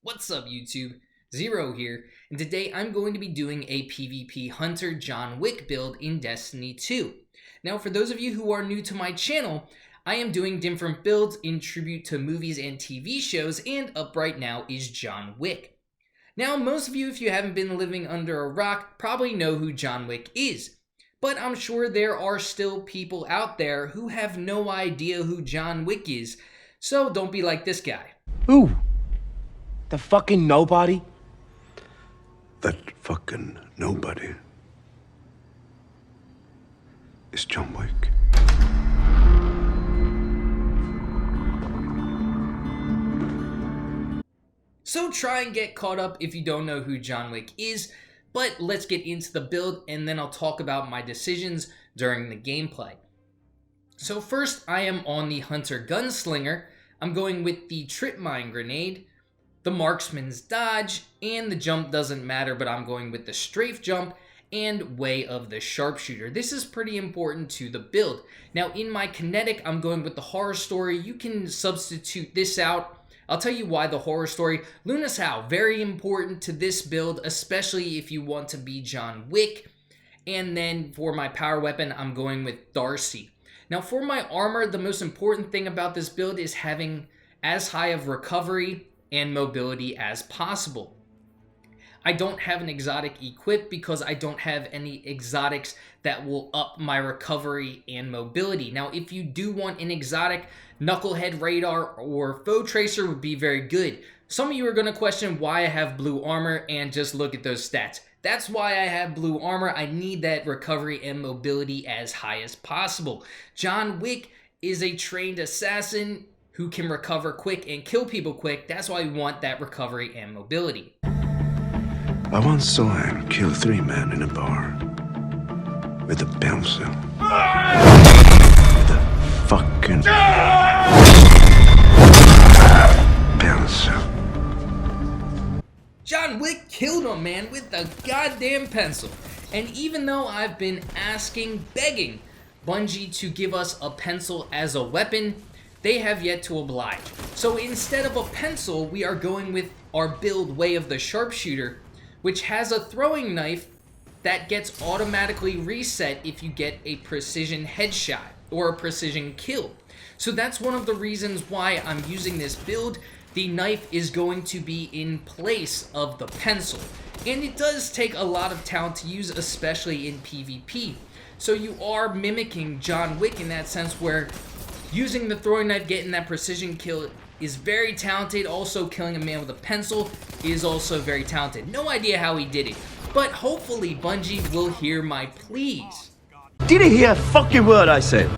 What's up YouTube? Zero here, and today I'm going to be doing a PvP Hunter John Wick build in Destiny 2. Now for those of you who are new to my channel, I am doing different builds in tribute to movies and TV shows, and up right now is John Wick. Now most of you, if you haven't been living under a rock, probably know who John Wick is. But I'm sure there are still people out there who have no idea who John Wick is, so don't be like this guy. Who? The fucking nobody? That fucking nobody is John Wick. So try and get caught up if you don't know who John Wick is, but let's get into the build and then I'll talk about my decisions during the gameplay. So first I am on the Hunter Gunslinger. I'm going with the Trip Mine Grenade, the Marksman's Dodge, and the jump doesn't matter, but I'm going with the Strafe Jump and Way of the Sharpshooter. This is pretty important to the build. Now in my Kinetic, I'm going with the Horror Story. You can substitute this out. I'll tell you why the Horror Story. Luna's Howl, very important to this build, especially if you want to be John Wick. And then for my power weapon, I'm going with Darcy. Now for my armor, the most important thing about this build is having as high of recovery and mobility as possible. I don't have an exotic equipped because I don't have any exotics that will up my recovery and mobility. Now, if you do want an exotic, Knucklehead Radar or Foe Tracer would be very good. Some of you are going to question why I have blue armor, and just look at those stats. That's why I have blue armor. I need that recovery and mobility as high as possible. John Wick is a trained assassin who can recover quick and kill people quick. That's why we want that recovery and mobility. I once saw him kill 3 men in a bar with a pencil. With a fucking pencil. John Wick killed him, man, with a goddamn pencil. And even though I've been begging Bungie to give us a pencil as a weapon, they have yet to oblige. So instead of a pencil, we are going with our build Way of the Sharpshooter, which has a throwing knife that gets automatically reset if you get a precision headshot or a precision kill. So that's one of the reasons why I'm using this build. The knife is going to be in place of the pencil. And it does take a lot of talent to use, especially in PvP. So you are mimicking John Wick in that sense, where using the throwing knife, getting that precision kill is very talented. Also, killing a man with a pencil is also very talented. No idea how he did it, but hopefully Bungie will hear my pleas. Did you hear a fucking word I said?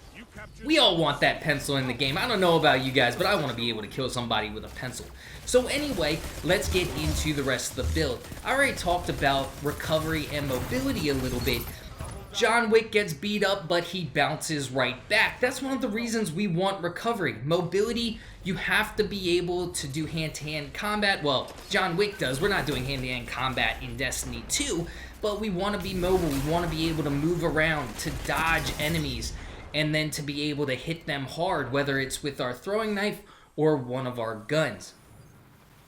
We all want that pencil in the game. I don't know about you guys, but I want to be able to kill somebody with a pencil. So anyway, let's get into the rest of the build. I already talked about recovery and mobility a little bit. John Wick gets beat up, but he bounces right back. That's one of the reasons we want recovery. Mobility, you have to be able to do hand-to-hand combat. Well, John Wick does. We're not doing hand-to-hand combat in Destiny 2, but we want to be mobile. We want to be able to move around, to dodge enemies, and then to be able to hit them hard, whether it's with our throwing knife or one of our guns.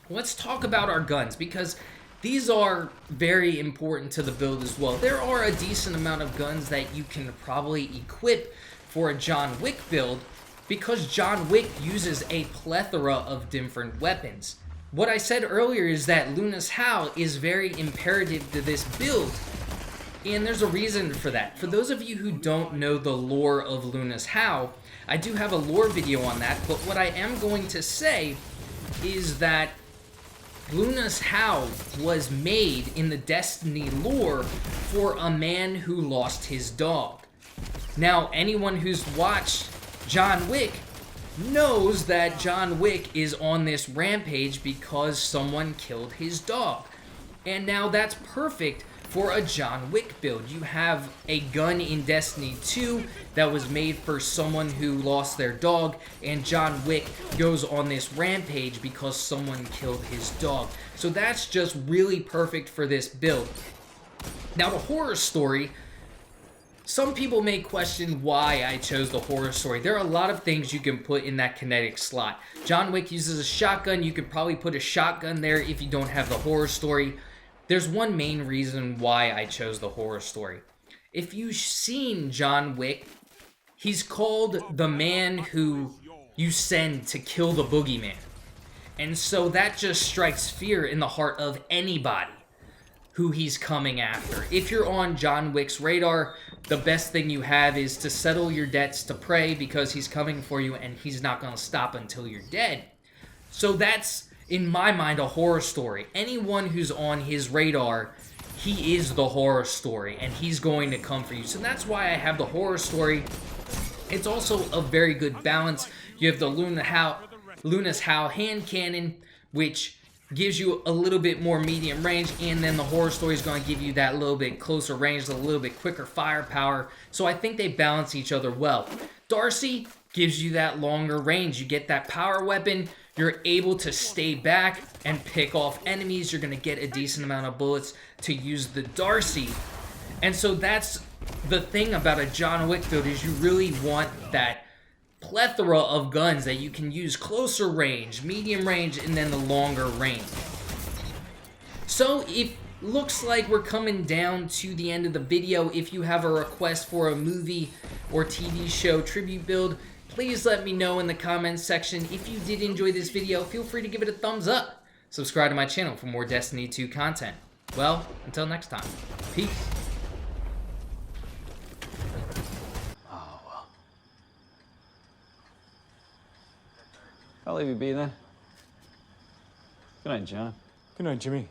Let's talk about our guns, because these are very important to the build as well. There are a decent amount of guns that you can probably equip for a John Wick build, because John Wick uses a plethora of different weapons. What I said earlier is that Luna's Howl is very imperative to this build, and there's a reason for that. For those of you who don't know the lore of Luna's Howl, I do have a lore video on that, but what I am going to say is that Luna's Howl was made in the Destiny lore for a man who lost his dog. Now, anyone who's watched John Wick knows that John Wick is on this rampage because someone killed his dog. And now that's perfect for a John Wick build. You have a gun in Destiny 2 that was made for someone who lost their dog, and John Wick goes on this rampage because someone killed his dog. So that's just really perfect for this build. Now the Horror Story, Some people may question why I chose the horror story. There are a lot of things you can put in that kinetic slot. John Wick uses a shotgun. You could probably put a shotgun there if you don't have the horror story. There's one main reason why I chose the horror story. If you've seen John Wick, he's called the man who you send to kill the boogeyman. And so that just strikes fear in the heart of anybody who he's coming after. If you're on John Wick's radar, the best thing you have is to settle your debts to pray, because he's coming for you and he's not going to stop until you're dead. So that's, in my mind, a horror story. Anyone who's on his radar, he is the horror story, and he's going to come for you. So that's why I have the horror story. It's also a very good balance. You have the Luna's Howl hand cannon, which gives you a little bit more medium range, and then the horror story is going to give you that little bit closer range, a little bit quicker firepower. So I think they balance each other well. Darcy gives you that longer range. You get that power weapon. You're able to stay back and pick off enemies. You're going to get a decent amount of bullets to use the Darcy. And so that's the thing about a John Wick build, is you really want that plethora of guns that you can use: closer range, medium range, and then the longer range. So it looks like we're coming down to the end of the video. If you have a request for a movie or TV show tribute build, please let me know in the comments section. If you did enjoy this video, feel free to give it a thumbs up. Subscribe to my channel for more Destiny 2 content. Well, until next time, peace. I'll leave you be then. Good night, John. Good night, Jimmy.